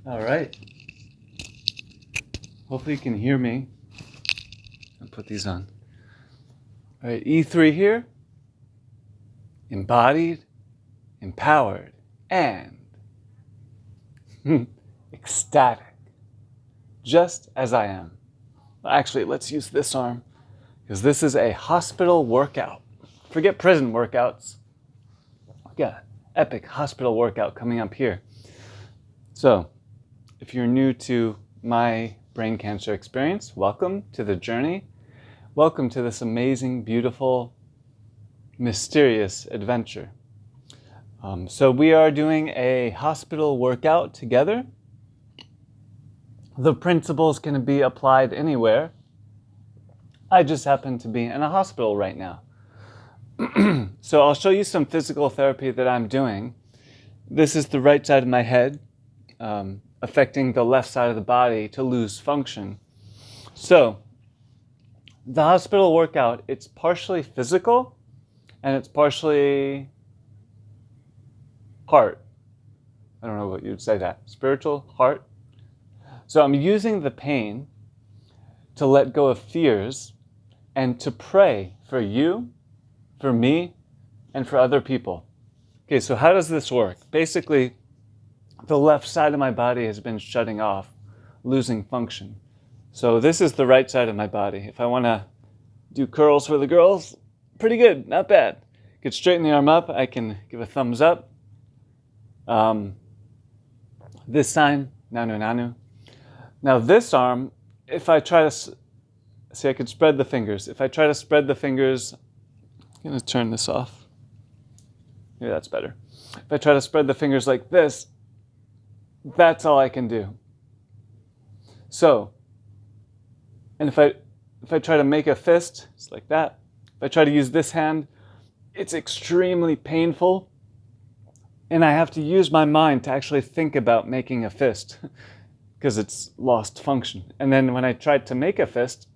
All right. Hopefully you can hear me. I'll put these on. All right, E3 here. Embodied, empowered, and ecstatic. Just as I am. Actually, let's use this arm because this is a hospital workout. Forget prison workouts. We got an epic hospital workout coming up here. So, if you're new to my brain cancer experience, welcome to the journey. Welcome to this amazing, beautiful, mysterious adventure. So we are doing a hospital workout together. The principles can be applied anywhere. I just happen to be in a hospital right now. So I'll show you some physical therapy that I'm doing. This is the right side of my head, affecting the left side of the body to lose function. So the hospital workout, it's partially physical and it's partially heart. I don't know what you'd say that. Spiritual, heart. So I'm using the pain to let go of fears and to pray for you, for me, and for other people. Okay, so how does this work? Basically, the left side of my body has been shutting off, losing function. So this is the right side of my body. If I want to do curls for the girls, pretty good, not bad. Could straighten the arm up, I can give a thumbs up. This sign, nanu nanu. Now this arm, if I try to, see I could spread the fingers. If I try to spread the fingers, I'm going to turn this off. Maybe that's better. If I try to spread the fingers like this, that's all I can do. So, and if I try to make a fist, it's like that. If I try to use this hand, it's extremely painful. And I have to use my mind to actually think about making a fist because it's lost function. And then when I tried to make a fist,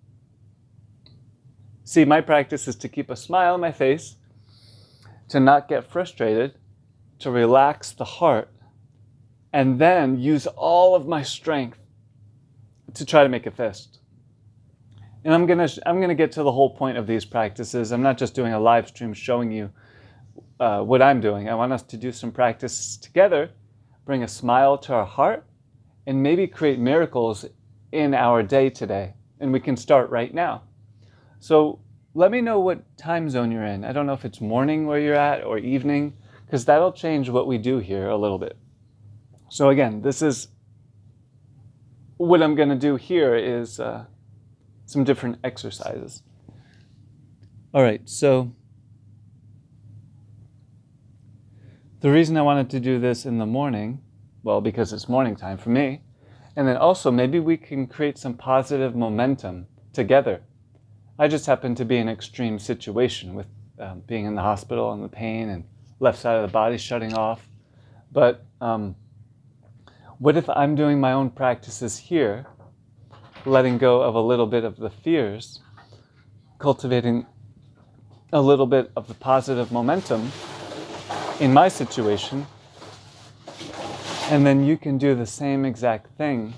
see, my practice is to keep a smile on my face, to not get frustrated, to relax the heart, and then use all of my strength to try to make a fist. And I'm gonna get to the whole point of these practices. I'm not just doing a live stream showing you what I'm doing. I want us to do some practices together, bring a smile to our heart, and maybe create miracles in our day today. And we can start right now. So let me know what time zone you're in. I don't know if it's morning where you're at or evening, because that'll change what we do here a little bit. So again, this is what I'm gonna do here is some different exercises. All right, so the reason I wanted to do this in the morning, well, because it's morning time for me, and then also maybe we can create some positive momentum together. I just happen to be in an extreme situation with being in the hospital and the pain and left side of the body shutting off. But what if I'm doing my own practices here, letting go of a little bit of the fears, cultivating a little bit of the positive momentum in my situation, and then you can do the same exact thing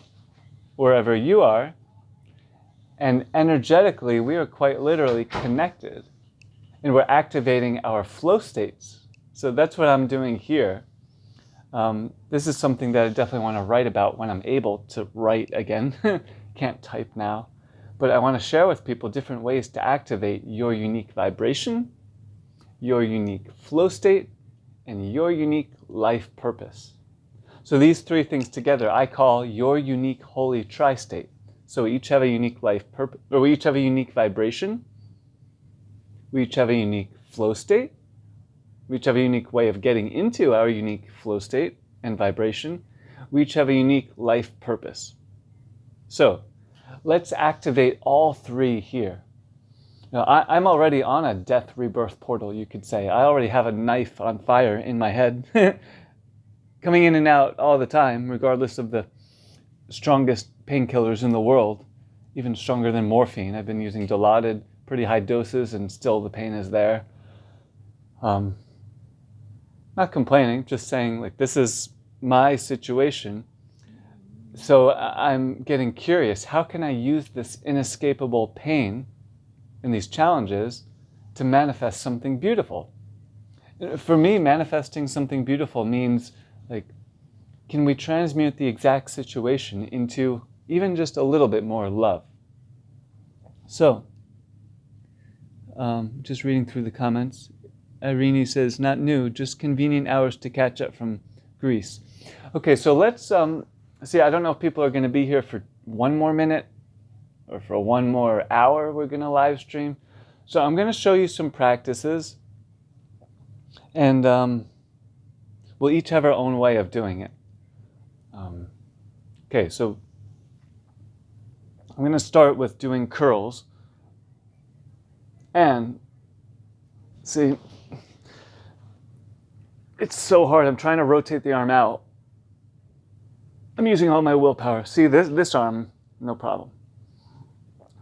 wherever you are, and energetically we are quite literally connected, and we're activating our flow states. So that's what I'm doing here. This is something that I definitely want to write about when I'm able to write again. Can't type now, but I want to share with people different ways to activate your unique vibration, your unique flow state, and your unique life purpose. So these three things together I call your unique holy tri-state. So we each have a unique life purpose, or we each have a unique vibration, we each have a unique flow state, we each have a unique way of getting into our unique flow state and vibration, we each have a unique life purpose. So let's activate all three here. Now, I'm already on a death rebirth portal, you could say. I already have a knife on fire in my head, coming in and out all the time, regardless of the strongest painkillers in the world, even stronger than morphine. I've been using Dilaudid, pretty high doses, and still the pain is there. Not complaining, just saying, like, this is my situation. So I'm getting curious, how can I use this inescapable pain and these challenges to manifest something beautiful? For me, manifesting something beautiful means, like, can we transmute the exact situation into even just a little bit more love? So, just reading through the comments. Irene says, not new, just convenient hours to catch up from Greece. Okay, so let's see, I don't know if people are going to be here for 1 more minute or for 1 more hour we're going to live stream. So I'm going to show you some practices, and we'll each have our own way of doing it. Okay, so I'm going to start with doing curls. And see, it's so hard. I'm trying to rotate the arm out. I'm using all my willpower. See, this arm, no problem.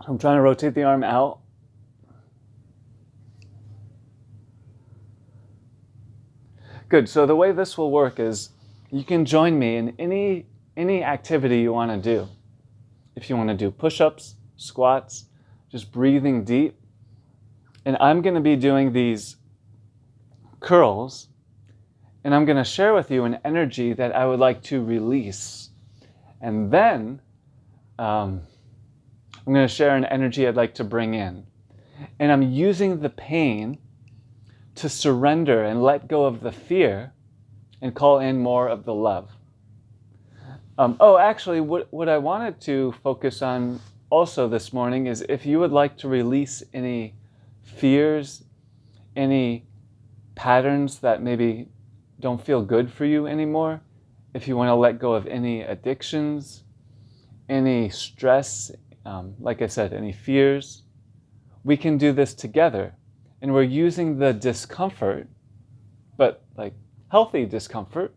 I'm trying to rotate the arm out. Good. So the way this will work is you can join me in any activity you want to do. If you want to do push-ups, squats, just breathing deep. And I'm going to be doing these curls, and I'm going to share with you an energy that I would like to release. And then I'm going to share an energy I'd like to bring in. And I'm using the pain to surrender and let go of the fear and call in more of the love. Actually, what I wanted to focus on also this morning is if you would like to release any fears, any patterns that maybe don't feel good for you anymore, if you want to let go of any addictions, any stress, like I said, any fears, we can do this together. And we're using the discomfort, but like healthy discomfort,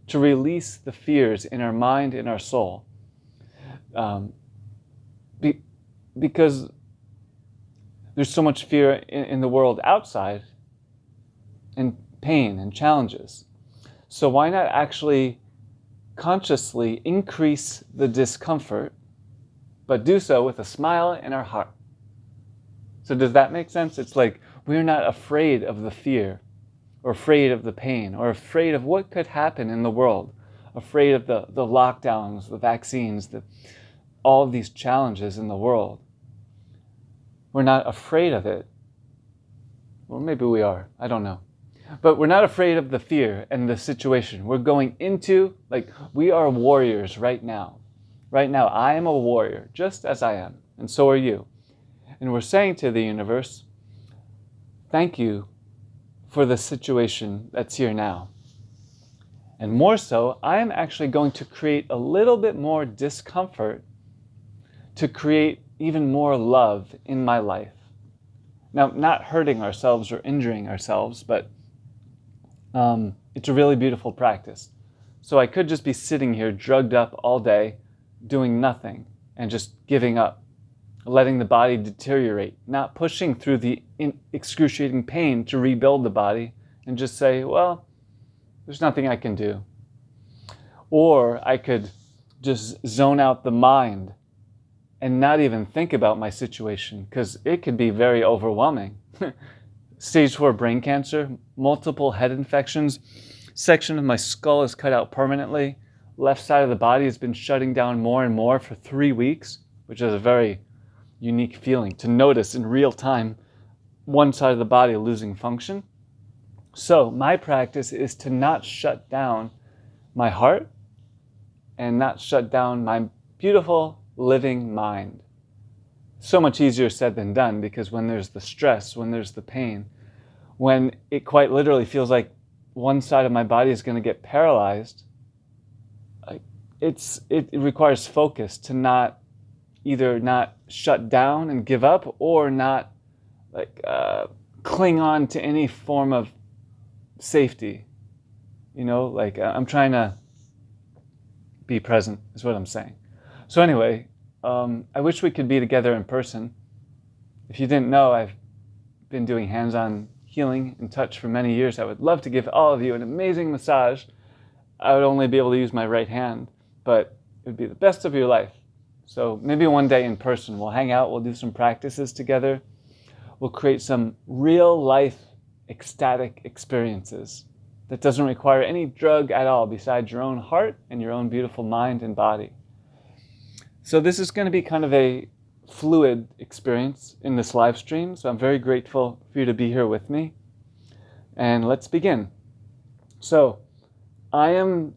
to release the fears in our mind, in our soul. Because there's so much fear in the world outside, and pain and challenges. So why not actually consciously increase the discomfort, but do so with a smile in our heart? So does that make sense? It's like we're not afraid of the fear, or afraid of the pain, or afraid of what could happen in the world, afraid of the lockdowns, the vaccines, all of these challenges in the world. We're not afraid of it. Or maybe we are, I don't know. But we're not afraid of the fear and the situation. We're going into, like, we are warriors right now. Right now, I am a warrior, just as I am, and so are you. And we're saying to the universe, thank you for the situation that's here now. And more so, I am actually going to create a little bit more discomfort to create even more love in my life. Now, not hurting ourselves or injuring ourselves, but it's a really beautiful practice. So I could just be sitting here drugged up all day, doing nothing, and just giving up, letting the body deteriorate, not pushing through the excruciating pain to rebuild the body, and just say, well, there's nothing I can do. Or I could just zone out the mind and not even think about my situation, because it could be very overwhelming. Stage 4 brain cancer, multiple head infections, section of my skull is cut out permanently, left side of the body has been shutting down more and more for 3 weeks, which is a very unique feeling to notice in real time one side of the body losing function. So my practice is to not shut down my heart and not shut down my beautiful living mind. So much easier said than done, because when there's the stress, when there's the pain, when it quite literally feels like one side of my body is going to get paralyzed, it requires focus to not either not shut down and give up, or not cling on to any form of safety. I'm trying to be present is what I'm saying. So anyway, I wish we could be together in person. If you didn't know, I've been doing hands-on healing and touch for many years. I would love to give all of you an amazing massage. I would only be able to use my right hand, but it would be the best of your life. So maybe one day in person, we'll hang out, we'll do some practices together. We'll create some real life ecstatic experiences that doesn't require any drug at all besides your own heart and your own beautiful mind and body. So this is going to be kind of a fluid experience in this live stream. So I'm very grateful for you to be here with me. And let's begin. So I am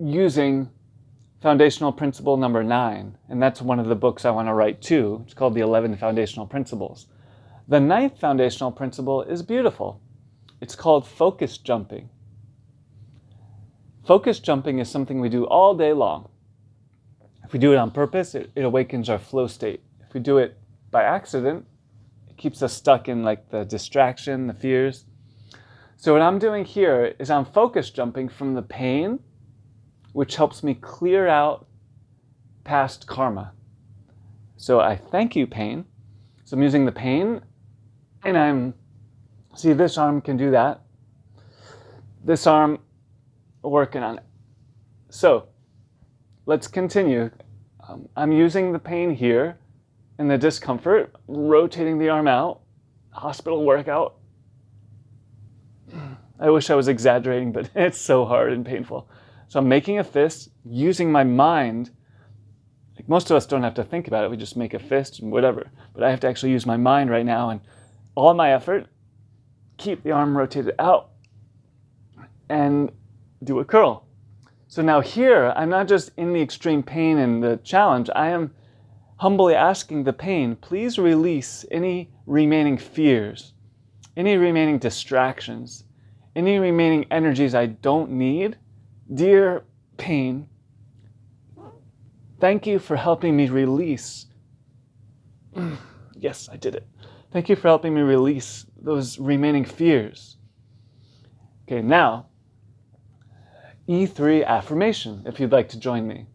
using foundational principle number 9, and that's one of the books I want to write too. It's called The 11 Foundational Principles. The 9th foundational principle is beautiful. It's called focus jumping. Focus jumping is something we do all day long. If we do it on purpose, it awakens our flow state. If we do it by accident, it keeps us stuck in like the distraction, the fears. So what I'm doing here is I'm focus jumping from the pain, which helps me clear out past karma. So I thank you, pain. So I'm using the pain, and see, this arm can do that. This arm, working on it. So let's continue. I'm using the pain here and the discomfort, rotating the arm out, hospital workout. I wish I was exaggerating, but it's so hard and painful. So I'm making a fist, using my mind. Like most of us don't have to think about it. We just make a fist and whatever. But I have to actually use my mind right now, and all my effort, keep the arm rotated out and do a curl. So now here, I'm not just in the extreme pain and the challenge. I am humbly asking the pain, please release any remaining fears, any remaining distractions, any remaining energies I don't need. Dear pain, thank you for helping me release. Yes, I did it. Thank you for helping me release those remaining fears. Okay, now, E3 affirmation, if you'd like to join me.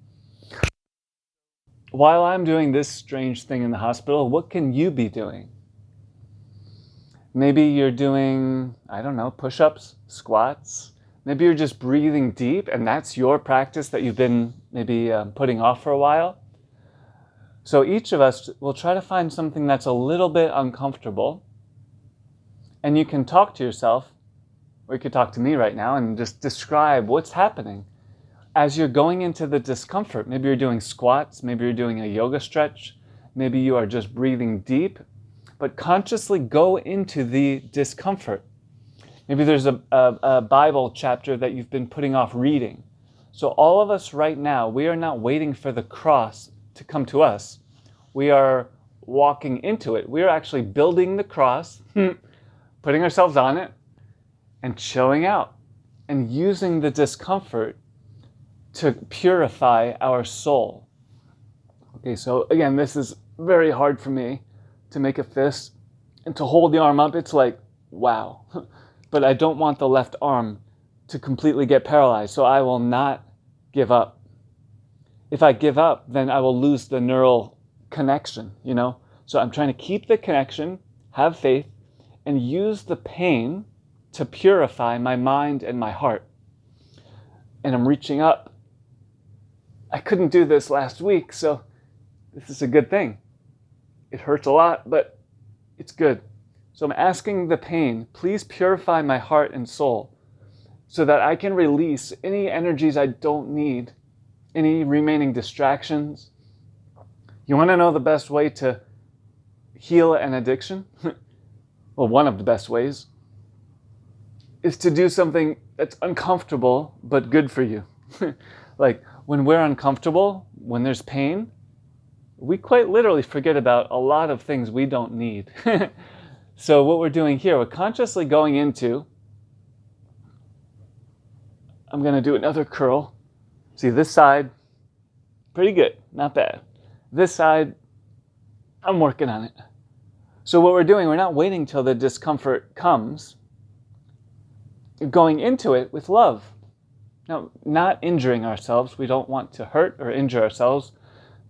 While I'm doing this strange thing in the hospital, what can you be doing? Maybe you're doing, I don't know, push-ups, squats. Maybe you're just breathing deep, and that's your practice that you've been maybe putting off for a while. So each of us will try to find something that's a little bit uncomfortable, and you can talk to yourself, or you could talk to me right now and just describe what's happening as you're going into the discomfort. Maybe you're doing squats, maybe you're doing a yoga stretch, maybe you are just breathing deep, but consciously go into the discomfort. Maybe there's a Bible chapter that you've been putting off reading. So all of us right now, we are not waiting for the cross to come to us. We are walking into it. We are actually building the cross, putting ourselves on it, and showing out, and using the discomfort to purify our soul. Okay, so again, this is very hard for me to make a fist and to hold the arm up. It's like, wow. But I don't want the left arm to completely get paralyzed, so I will not give up. If I give up, then I will lose the neural connection, you know? So I'm trying to keep the connection, have faith, and use the pain to purify my mind and my heart. And I'm reaching up. I couldn't do this last week, so this is a good thing. It hurts a lot, but it's good. So I'm asking the pain, please purify my heart and soul so that I can release any energies I don't need, any remaining distractions. You want to know the best way to heal an addiction? Well, one of the best ways is to do something that's uncomfortable but good for you. Like when we're uncomfortable, when there's pain, we quite literally forget about a lot of things we don't need. So what we're doing here, we're consciously going into, I'm going to do another curl. See this side, pretty good, not bad. This side, I'm working on it. So what we're doing, we're not waiting till the discomfort comes. You're going into it with love. Now, not injuring ourselves. We don't want to hurt or injure ourselves.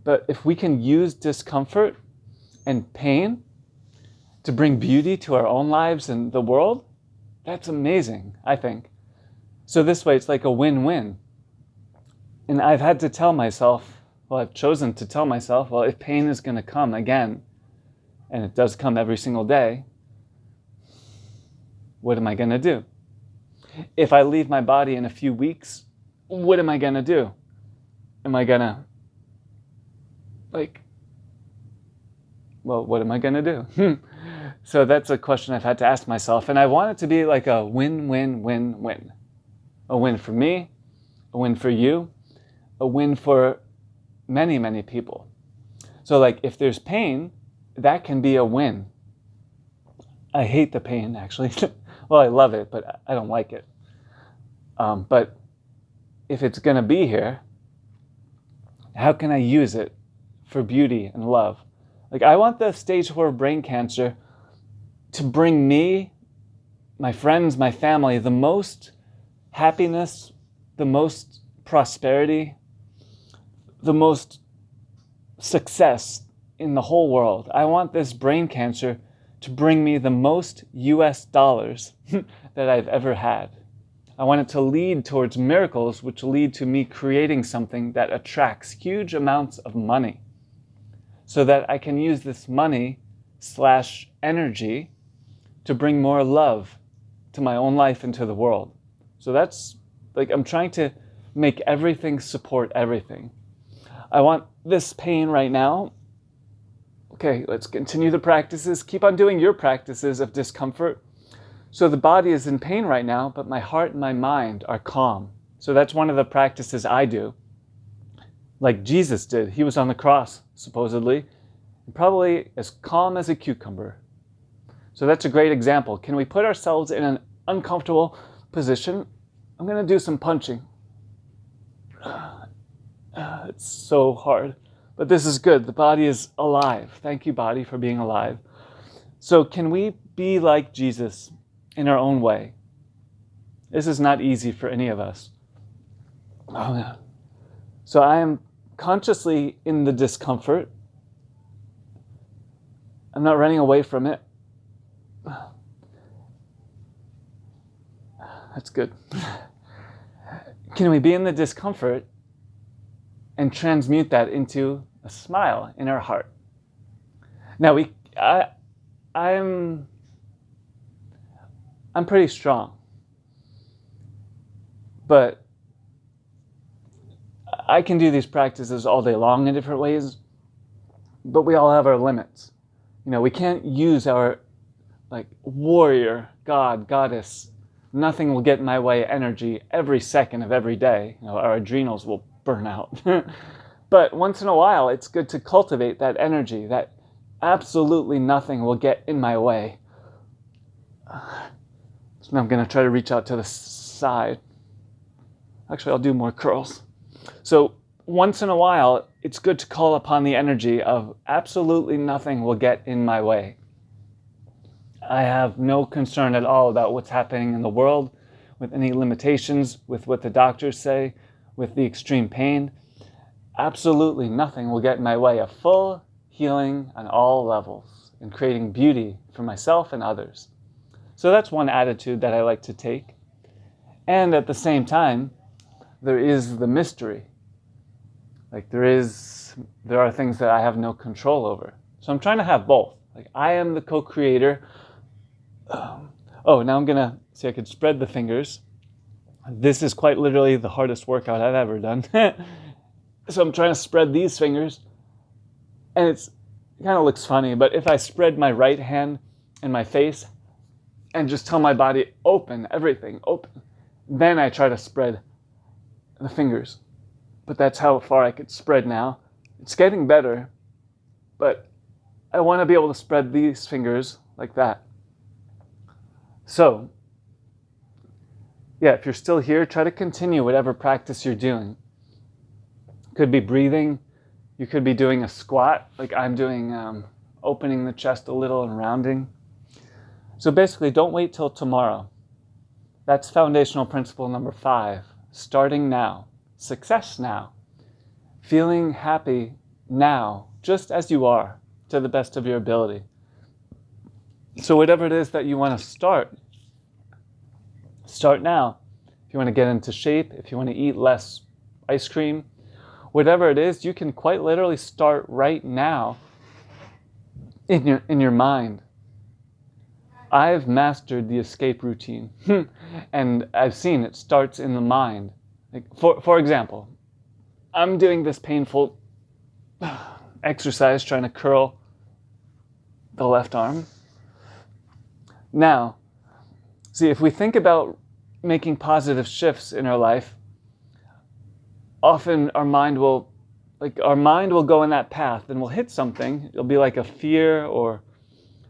But if we can use discomfort and pain to bring beauty to our own lives and the world, that's amazing, I think. So this way, it's like a win-win. And I've had to tell myself, well, I've chosen to tell myself, well, if pain is going to come again, and it does come every single day, what am I going to do? If I leave my body in a few weeks, what am I going to do? Am I going to, what am I going to do? So that's a question I've had to ask myself. And I want it to be like a win-win-win-win. A win for me, a win for you, a win for many, many people. So like if there's pain, that can be a win. I hate the pain, actually. Well, I love it, but I don't like it. But if it's going to be here, how can I use it for beauty and love? Like I want the stage 4 brain cancer to bring me, my friends, my family, the most happiness, the most prosperity, the most success in the whole world. I want this brain cancer to bring me the most US dollars that I've ever had. I want it to lead towards miracles, which lead to me creating something that attracts huge amounts of money so that I can use this money / energy to bring more love to my own life and to the world. So that's like, I'm trying to make everything support everything. I want this pain right now. Okay, let's continue the practices. Keep on doing your practices of discomfort. So the body is in pain right now, but my heart and my mind are calm. So that's one of the practices I do. Like Jesus did. He was on the cross, supposedly, and probably as calm as a cucumber. So that's a great example. Can we put ourselves in an uncomfortable position? I'm going to do some punching. It's so hard. But this is good. The body is alive. Thank you, body, for being alive. So can we be like Jesus in our own way? This is not easy for any of us. Oh, yeah. So I am consciously in the discomfort. I'm not running away from it. That's good. Can we be in the discomfort and transmute that into a smile in our heart? Now I'm pretty strong, but I can do these practices all day long in different ways, but we all have our limits. You know, we can't use our warrior, God, goddess, nothing will get in my way energy every second of every day. You know, our adrenals will burn out. But once in a while, it's good to cultivate that energy, that absolutely nothing will get in my way. So now I'm going to try to reach out to the side. Actually, I'll do more curls. So once in a while, it's good to call upon the energy of absolutely nothing will get in my way. I have no concern at all about what's happening in the world, with any limitations, with what the doctors say, with the extreme pain. Absolutely nothing will get in my way of full healing on all levels and creating beauty for myself and others. So that's one attitude that I like to take. And at the same time, there is the mystery. There are things that I have no control over. So I'm trying to have both. I am the co-creator. Now I'm gonna see, I could spread the fingers. This is quite literally the hardest workout I've ever done. So I'm trying to spread these fingers, and it kind of looks funny, but if I spread my right hand and my face and just tell my body, open, everything, open, then I try to spread the fingers. But that's how far I could spread now. It's getting better, but I want to be able to spread these fingers like that. So, yeah, if you're still here, try to continue whatever practice you're doing. Could be breathing. You could be doing a squat, like I'm doing, opening the chest a little and rounding. So basically, don't wait till tomorrow. That's foundational principle number 5. Starting now. Success now. Feeling happy now, just as you are, to the best of your ability. So whatever it is that you want to start now. If you want to get into shape, if you want to eat less ice cream, whatever it is, you can quite literally start right now in your mind. I've mastered the escape routine, and I've seen it starts in the mind. Like for example, I'm doing this painful exercise trying to curl the left arm. Now, see, if we think about making positive shifts in our life, often our mind will go in that path and we'll hit something. It'll be like a fear or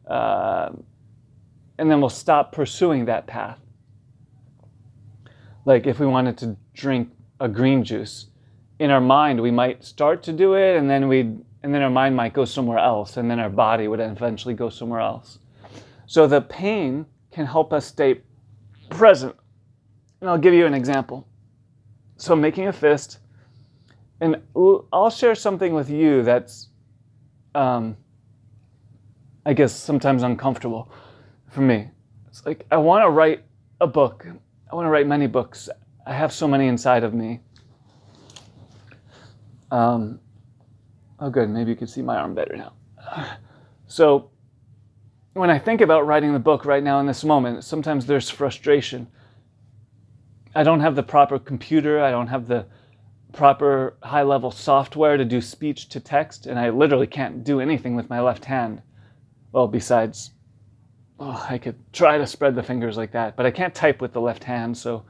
and then we'll stop pursuing that path. Like if we wanted to drink a green juice, in our mind we might start to do it, and then our mind might go somewhere else, and then our body would eventually go somewhere else. So the pain can help us stay present. And I'll give you an example. So making a fist, and I'll share something with you that's, I guess, sometimes uncomfortable for me. It's like, I want to write a book. I want to write many books. I have so many inside of me. Oh good, maybe you can see my arm better now. So when I think about writing the book right now in this moment, sometimes there's frustration. I don't have the proper computer. I don't have the proper high-level software to do speech to text, and I literally can't do anything with my left hand. Well, besides, I could try to spread the fingers like that, but I can't type with the left hand. So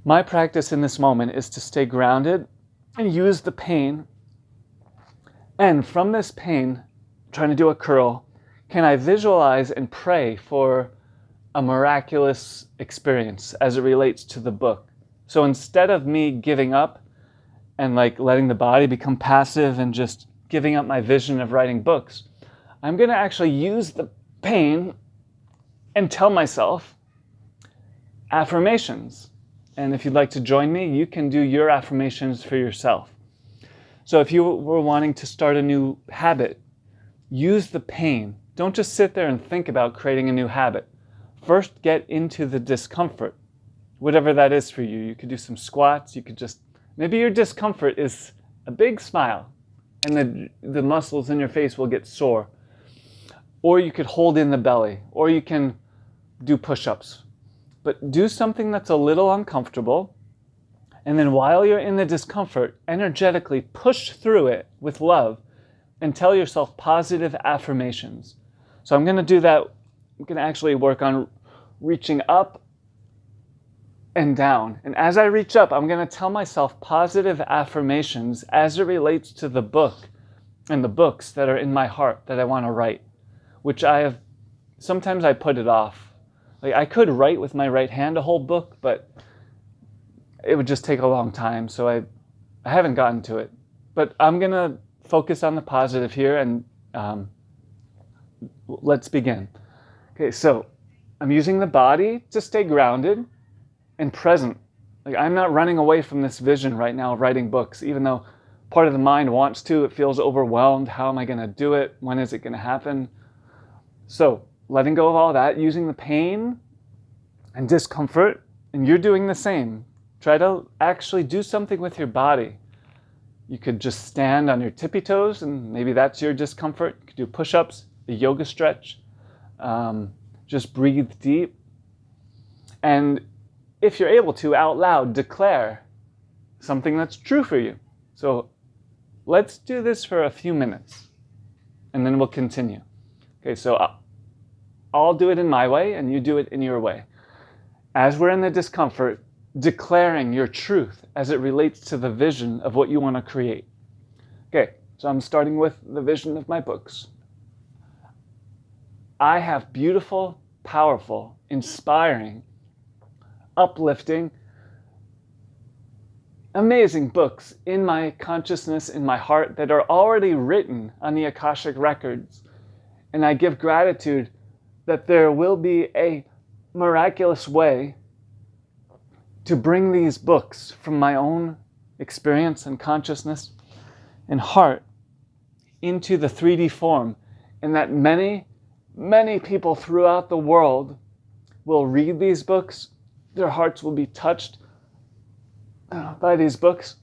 my practice in this moment is to stay grounded and use the pain. And from this pain, trying to do a curl, can I visualize and pray for a miraculous experience as it relates to the book? So instead of me giving up and like letting the body become passive and just giving up my vision of writing books, I'm going to actually use the pain and tell myself affirmations. And if you'd like to join me, you can do your affirmations for yourself. So if you were wanting to start a new habit, use the pain. Don't just sit there and think about creating a new habit. First, get into the discomfort, whatever that is for you. You could do some squats. You could just, maybe your discomfort is a big smile and the muscles in your face will get sore. Or you could hold in the belly, or you can do push-ups. But do something that's a little uncomfortable, and then while you're in the discomfort, energetically push through it with love and tell yourself positive affirmations. So I'm going to do that. I'm going to actually work on reaching up and down. And as I reach up, I'm going to tell myself positive affirmations as it relates to the book and the books that are in my heart that I want to write, which sometimes I put it off. Like I could write with my right hand a whole book, but it would just take a long time. So I haven't gotten to it. But I'm going to focus on the positive here, and let's begin. Okay, so I'm using the body to stay grounded and present. Like I'm not running away from this vision right now of writing books, even though part of the mind wants to. It feels overwhelmed. How am I going to do it? When is it going to happen? So letting go of all that, using the pain and discomfort, and you're doing the same. Try to actually do something with your body. You could just stand on your tippy toes, and maybe that's your discomfort. You could do push-ups, a yoga stretch. Just breathe deep. And if you're able to, out loud, declare something that's true for you. So let's do this for a few minutes, and then we'll continue. Okay, so I'll do it in my way, and you do it in your way. As we're in the discomfort, declaring your truth as it relates to the vision of what you want to create. Okay, so I'm starting with the vision of my books. I have beautiful, powerful, inspiring, uplifting, amazing books in my consciousness, in my heart, that are already written on the Akashic records. And I give gratitude that there will be a miraculous way to bring these books from my own experience and consciousness and heart into the 3D form, and that many, many people throughout the world will read these books, their hearts will be touched, buy these books.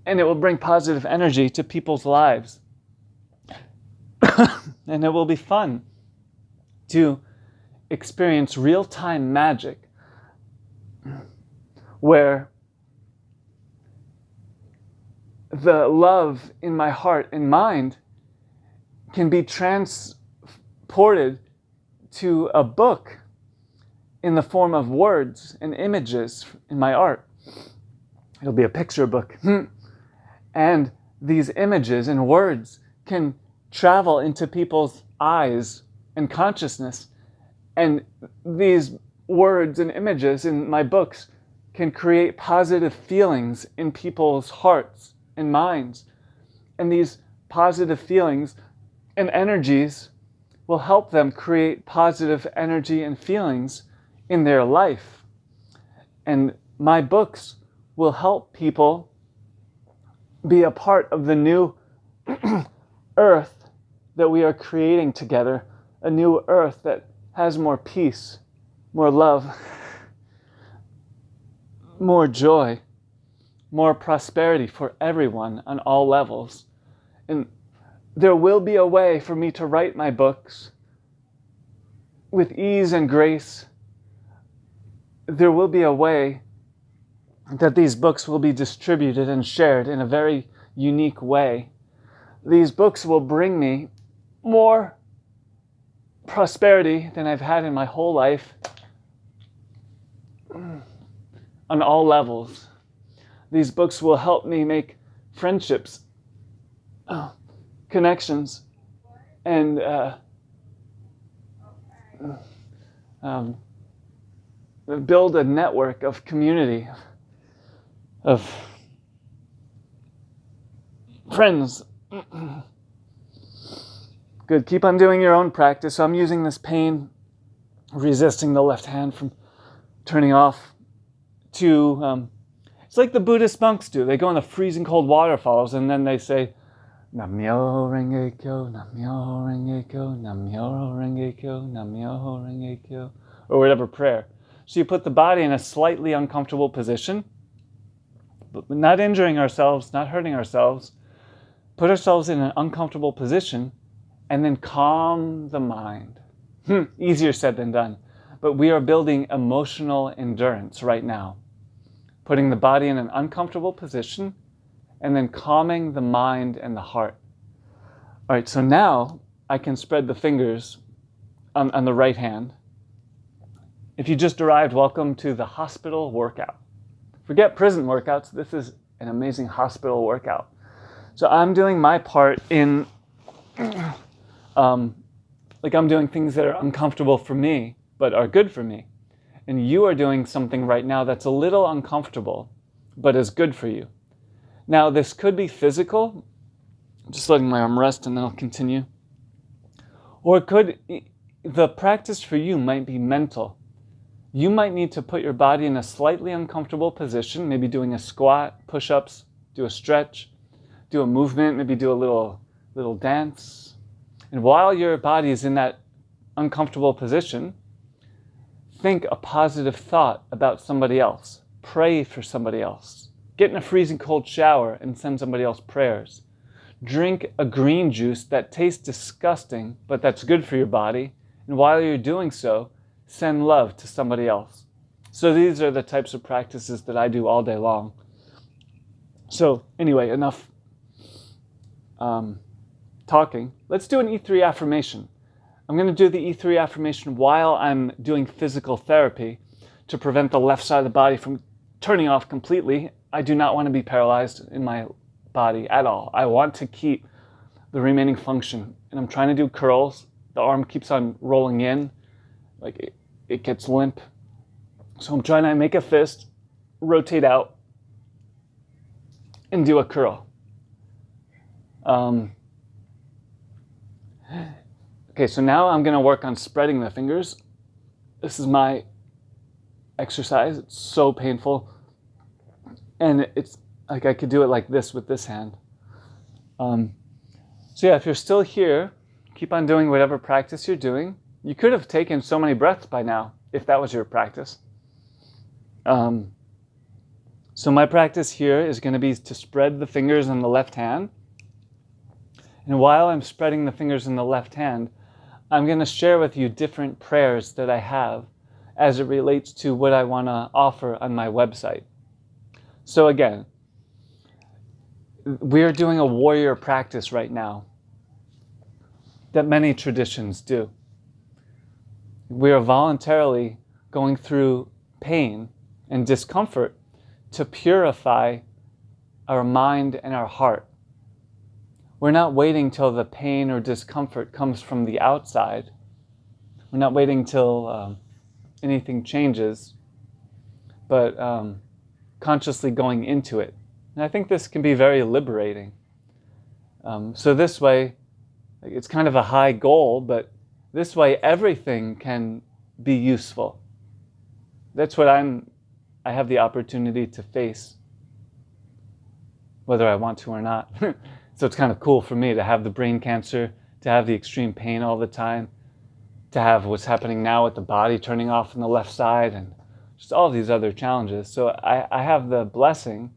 And it will bring positive energy to people's lives. And it will be fun to experience real-time magic where the love in my heart and mind can be transported to a book in the form of words and images in my art. It'll be a picture book. And these images and words can travel into people's eyes and consciousness. And these words and images in my books can create positive feelings in people's hearts and minds. And these positive feelings and energies will help them create positive energy and feelings in their life. And my books will help people be a part of the new earth that we are creating together, a new earth that has more peace, more love, more joy, more prosperity for everyone on all levels. And there will be a way for me to write my books with ease and grace. There will be a way that these books will be distributed and shared in a very unique way. These books will bring me more prosperity than I've had in my whole life on all levels. These books will help me make friendships, connections, and build a network of community, of friends. Good. Keep on doing your own practice. So I'm using this pain, resisting the left hand from turning off to, it's like the Buddhist monks do. They go in the freezing cold waterfalls and then they say, Nam-myoho Renge Kyo, Nam-myoho Renge Kyo, Nam-myoho Renge Kyo, Nam-myoho Renge Kyo, or whatever prayer. So you put the body in a slightly uncomfortable position, but not injuring ourselves, not hurting ourselves. Put ourselves in an uncomfortable position and then calm the mind. Easier said than done. But we are building emotional endurance right now. Putting the body in an uncomfortable position and then calming the mind and the heart. All right, so now I can spread the fingers on the right hand. If you just arrived, welcome to the hospital workout. Forget prison workouts. This is an amazing hospital workout. So I'm doing my part in, like I'm doing things that are uncomfortable for me, but are good for me. And you are doing something right now that's a little uncomfortable, but is good for you. Now, this could be physical, just letting my arm rest and then I'll continue. Or the practice for you might be mental. You might need to put your body in a slightly uncomfortable position, maybe doing a squat, push-ups, do a stretch, do a movement, maybe do a little dance. And while your body is in that uncomfortable position, think a positive thought about somebody else. Pray for somebody else. Get in a freezing cold shower and send somebody else prayers. Drink a green juice that tastes disgusting, but that's good for your body. And while you're doing so, send love to somebody else. So these are the types of practices that I do all day long. So anyway, enough talking. Let's do an E3 affirmation. I'm going to do the E3 affirmation while I'm doing physical therapy to prevent the left side of the body from turning off completely. I do not want to be paralyzed in my body at all. I want to keep the remaining function. And I'm trying to do curls. The arm keeps on rolling in, like it gets limp. So I'm trying to make a fist, rotate out, and do a curl. Okay, so now I'm going to work on spreading the fingers. This is my exercise. It's so painful. And it's like I could do it like this with this hand. So yeah, if you're still here, keep on doing whatever practice you're doing. You could have taken so many breaths by now if that was your practice. So my practice here is going to be to spread the fingers in the left hand. And while I'm spreading the fingers in the left hand, I'm going to share with you different prayers that I have as it relates to what I want to offer on my website. So again, we are doing a warrior practice right now that many traditions do. We are voluntarily going through pain and discomfort to purify our mind and our heart. We're not waiting till the pain or discomfort comes from the outside. We're not waiting till anything changes, but consciously going into it. And I think this can be very liberating. So this way, it's kind of a high goal, but this way everything can be useful. That's what I have the opportunity to face, whether I want to or not. So it's kind of cool for me to have the brain cancer, to have the extreme pain all the time, to have what's happening now with the body turning off on the left side, and just all these other challenges. So I have the blessing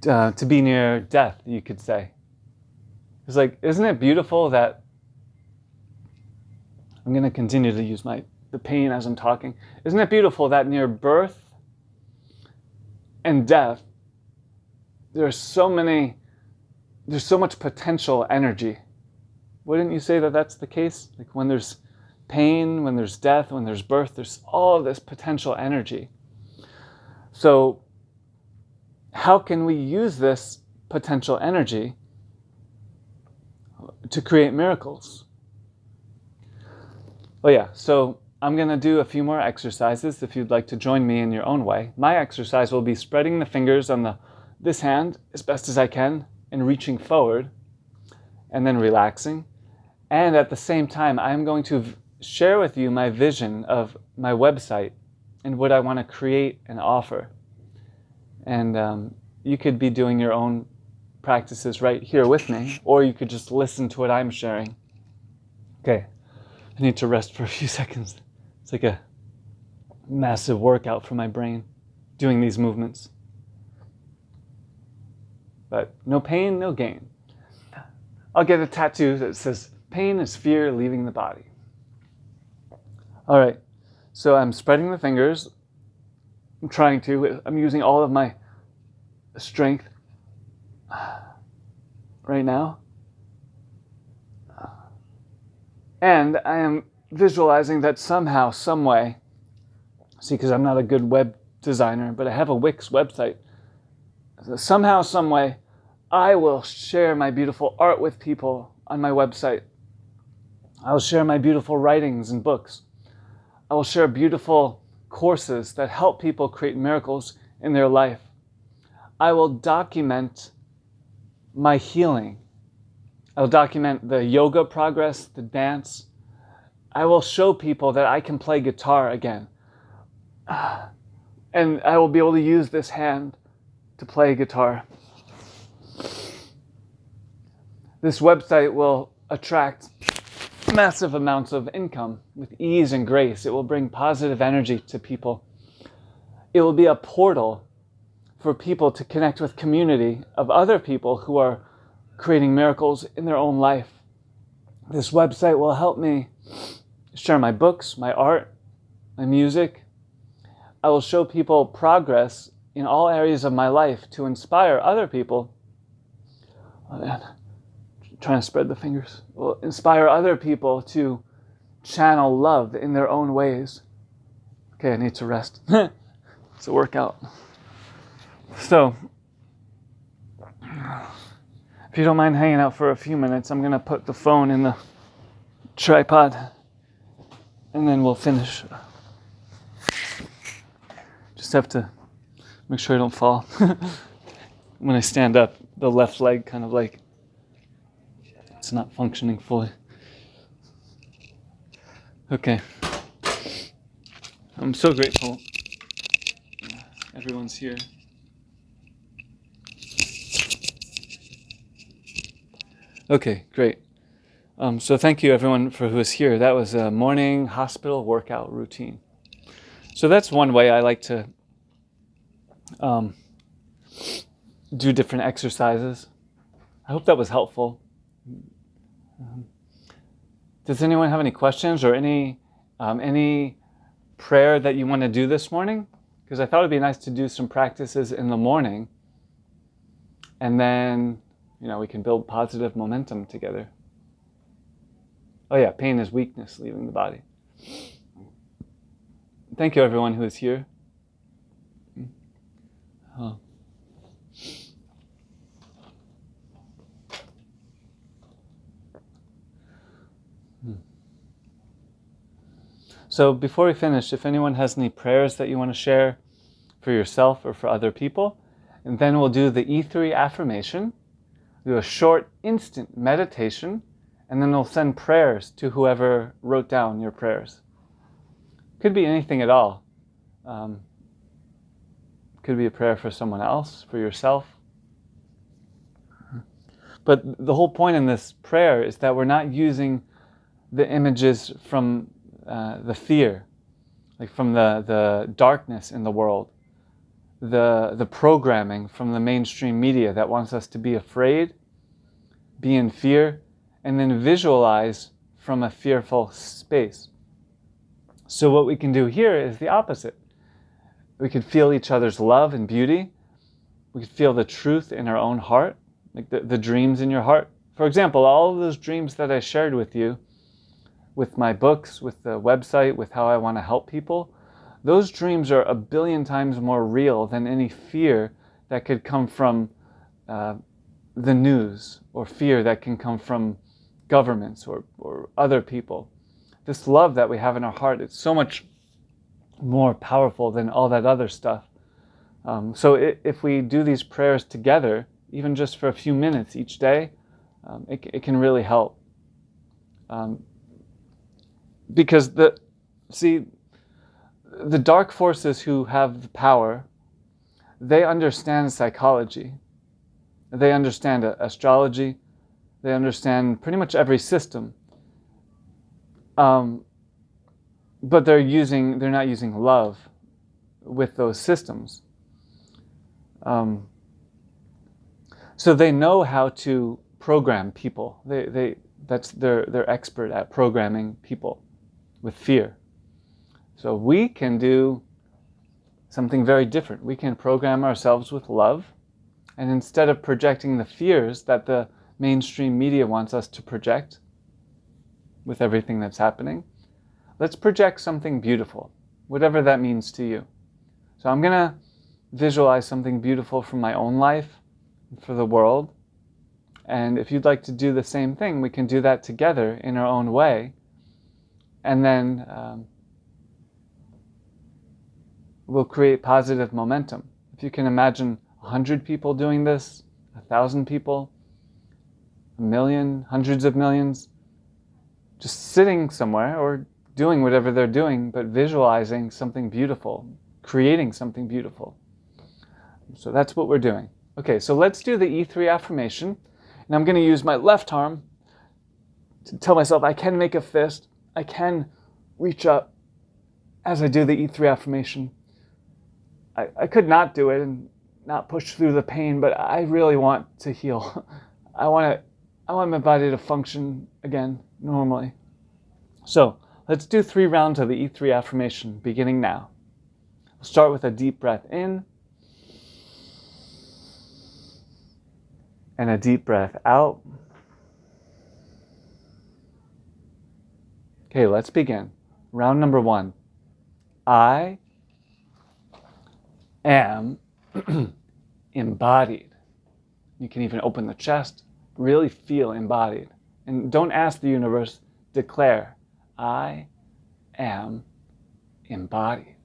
to be near death, you could say. It's like, isn't it beautiful that, I'm going to continue to use the pain as I'm talking. Isn't it beautiful that near birth and death, there's so much potential energy. Wouldn't you say that that's the case? Like when there's pain, when there's death, when there's birth, there's all this potential energy. So how can we use this potential energy to create miracles? Oh yeah, so I'm going to do a few more exercises if you'd like to join me in your own way. My exercise will be spreading the fingers on this hand as best as I can and reaching forward and then relaxing. And at the same time, I'm going to share with you my vision of my website and what I want to create and offer. And you could be doing your own practices right here with me, or you could just listen to what I'm sharing. Okay, I need to rest for a few seconds. It's like a massive workout for my brain, doing these movements. But no pain, no gain. I'll get a tattoo that says, pain is fear leaving the body. All right, so I'm spreading the fingers. I'm using all of my strength right now. And I am visualizing that somehow, some way, see, because I'm not a good web designer, but I have a Wix website. Somehow, some way, I will share my beautiful art with people on my website. I'll share my beautiful writings and books. I will share beautiful courses that help people create miracles in their life. I will document my healing. I will document the yoga progress, the dance. I will show people that I can play guitar again. And I will be able to use this hand to play guitar. This website will attract massive amounts of income with ease and grace. It will bring positive energy to people. It will be a portal for people to connect with community of other people who are creating miracles in their own life. This website will help me share my books, my art, my music. I will show people progress in all areas of my life to inspire other people. Oh man, trying to spread the fingers. Will inspire other people to channel love in their own ways. Okay, I need to rest. It's a workout. So, if you don't mind hanging out for a few minutes, I'm going to put the phone in the tripod and then we'll finish. Just have to make sure I don't fall. When I stand up, the left leg kind of like it's not functioning fully. Okay. I'm so grateful everyone's here. Okay, great. So thank you everyone for who was here. That was a morning hospital workout routine. So that's one way I like to do different exercises. I hope that was helpful. Does anyone have any questions or any prayer that you want to do this morning? Because I thought it'd be nice to do some practices in the morning, and then we can build positive momentum together. Oh yeah, pain is weakness leaving the body. Thank you, everyone who is here. Oh. So before we finish, if anyone has any prayers that you want to share for yourself or for other people, and then we'll do the E3 affirmation, do a short instant meditation, and then we'll send prayers to whoever wrote down your prayers. Could be anything at all. Could be a prayer for someone else, for yourself. But the whole point in this prayer is that we're not using the images from the fear, like from the darkness in the world, the programming from the mainstream media that wants us to be afraid, be in fear, and then visualize from a fearful space. So what we can do here is the opposite. We could feel each other's love and beauty. We could feel the truth in our own heart, like the dreams in your heart. For example, all of those dreams that I shared with you, with my books, with the website, with how I want to help people, those dreams are 1 billion times more real than any fear that could come from the news, or fear that can come from governments or other people. This love that we have in our heart, it's so much more powerful than all that other stuff. So if we do these prayers together, even just for a few minutes each day, it can really help. Because the dark forces who have the power, they understand psychology. They understand astrology. They understand pretty much every system. But they're not using love with those systems. So they know how to program people. They're expert at programming people with fear. So we can do something very different. We can program ourselves with love, and instead of projecting the fears that the mainstream media wants us to project with everything that's happening, let's project something beautiful, whatever that means to you. So I'm going to visualize something beautiful from my own life, for the world. And if you'd like to do the same thing, we can do that together in our own way. And then we'll create positive momentum. If you can imagine 100 people doing this, 1,000 people, 1 million, hundreds of millions, just sitting somewhere or doing whatever they're doing, but visualizing something beautiful, creating something beautiful. So that's what we're doing. Okay, so let's do the E3 affirmation. And I'm going to use my left arm to tell myself I can make a fist. I can reach up as I do the E3 affirmation. I could not do it and not push through the pain, but I really want to heal. I want my body to function again normally. So let's do 3 rounds of the E3 affirmation, beginning now. We'll start with a deep breath in and a deep breath out. Okay, let's begin. Round number 1. I am embodied. You can even open the chest, really feel embodied. And don't ask the universe, declare, I am embodied.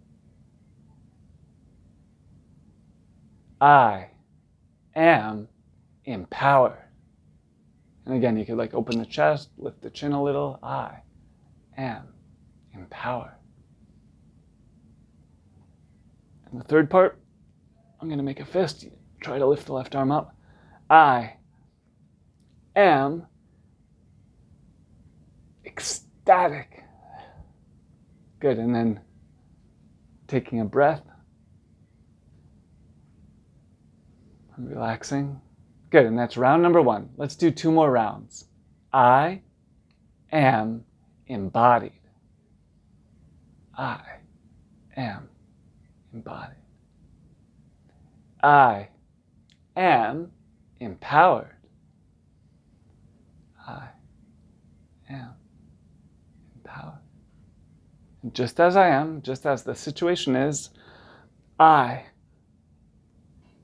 I am empowered. And again, you could open the chest, lift the chin a little. I am empowered. And the third part, I'm going to make a fist. Try to lift the left arm up. I am ecstatic. Good. And then taking a breath and relaxing. Good, and that's round number 1. Let's do 2 more rounds. I am embodied. I am embodied. I am empowered. I am empowered. And just as I am, just as the situation is, I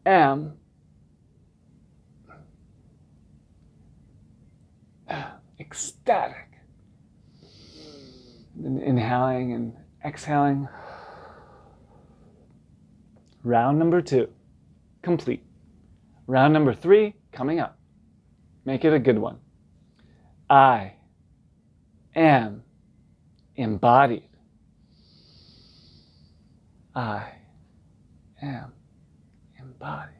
am ecstatic. And inhaling and exhaling. Round number 2, complete. Round number 3, coming up. Make it a good one. I am embodied. I am embodied.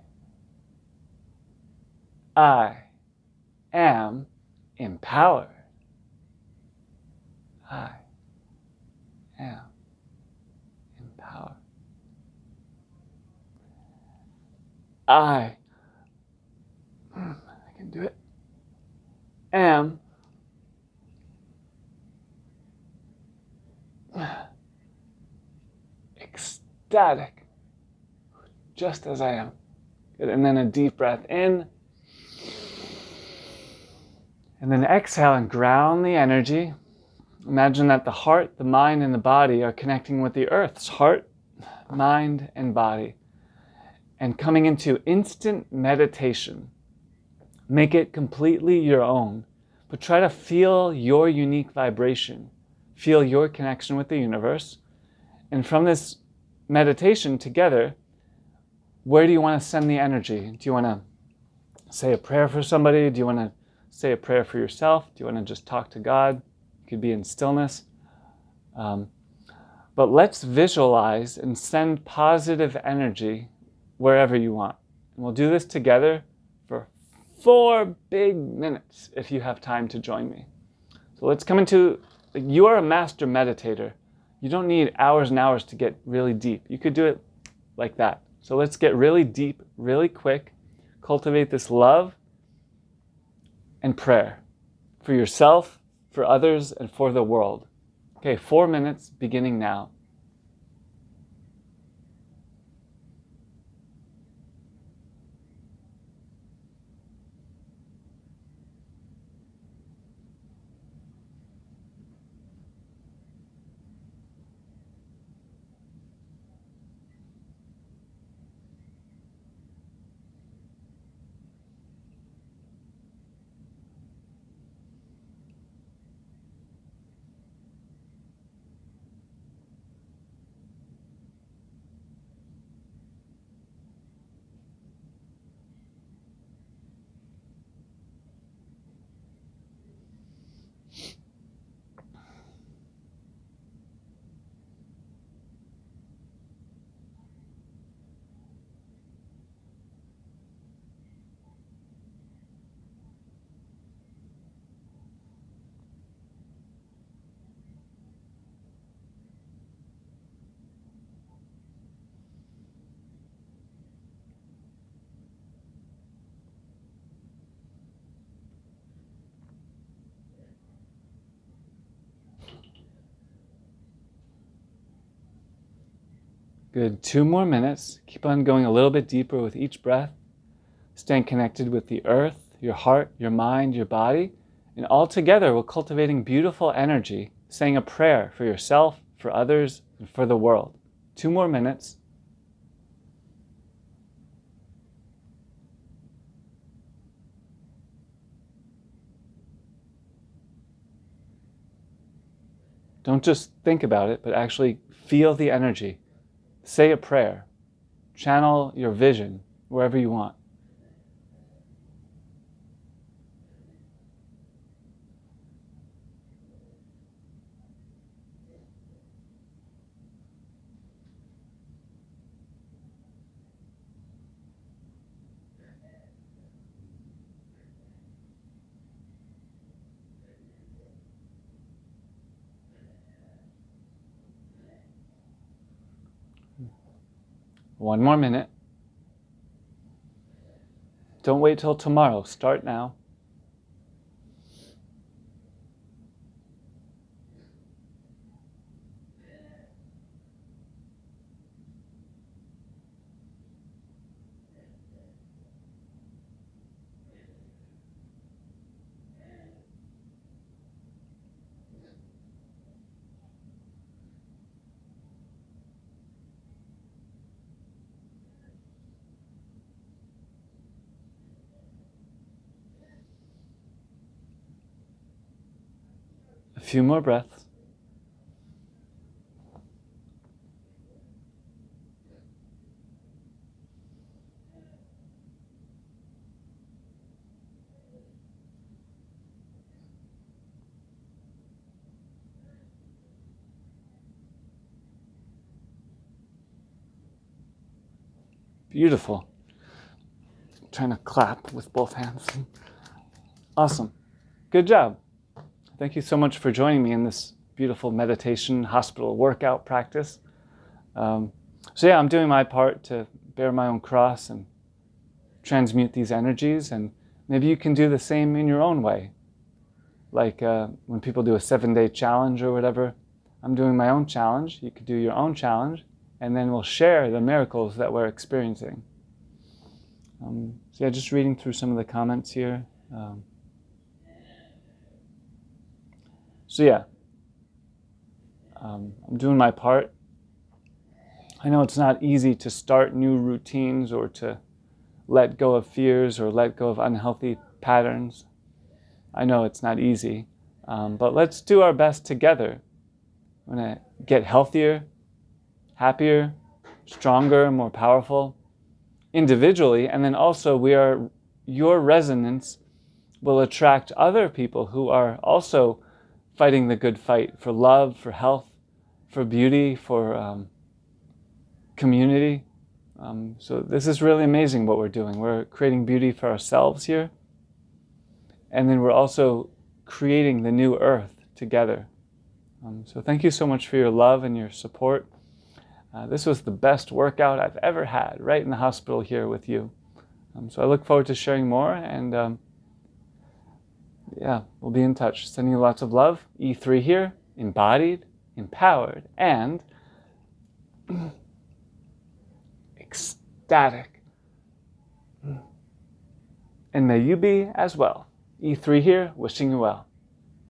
I am empowered. I am empowered. I can do it. Am ecstatic, just as I am. Good. And then a deep breath in. And then exhale and ground the energy. Imagine that the heart, the mind, and the body are connecting with the earth's heart, mind, and body. And coming into instant meditation. Make it completely your own, but try to feel your unique vibration. Feel your connection with the universe. And from this meditation together, where do you want to send the energy? Do you want to say a prayer for somebody? Do you want to say a prayer for yourself? Do you want to just talk to God? You could be in stillness. But let's visualize and send positive energy wherever you want. And we'll do this together for 4 big minutes if you have time to join me. So let's come into, you are a master meditator. You don't need hours and hours to get really deep. You could do it like that. So let's get really deep, really quick, cultivate this love and prayer for yourself, for others, and for the world. Okay, 4 minutes beginning now. Good, 2 more minutes. Keep on going a little bit deeper with each breath. Staying connected with the earth, your heart, your mind, your body. And all together, we're cultivating beautiful energy, saying a prayer for yourself, for others, and for the world. 2 more minutes. Don't just think about it, but actually feel the energy. Say a prayer. Channel your vision wherever you want. 1 more minute. Don't wait till tomorrow. Start now. A few more breaths. Beautiful. I'm trying to clap with both hands. Awesome. Good job. Thank you so much for joining me in this beautiful meditation hospital workout practice. So yeah, I'm doing my part to bear my own cross and transmute these energies, and maybe you can do the same in your own way. Like when people do a 7-day challenge or whatever, I'm doing my own challenge. You could do your own challenge, and then we'll share the miracles that we're experiencing. So yeah, just reading through some of the comments here. So yeah, I'm doing my part. I know it's not easy to start new routines or to let go of fears or let go of unhealthy patterns. I know it's not easy, but let's do our best together. We're going to get healthier, happier, stronger, more powerful individually, and then also your resonance will attract other people who are also fighting the good fight for love, for health, for beauty, for community. So this is really amazing what we're doing. We're creating beauty for ourselves here, and then we're also creating the new earth together. So thank you so much for your love and your support. This was the best workout I've ever had, right in the hospital here with you. So I look forward to sharing more, and yeah, we'll be in touch. Sending you lots of love. E3 here, embodied, empowered, and ecstatic. And may you be as well. E3 here, wishing you well.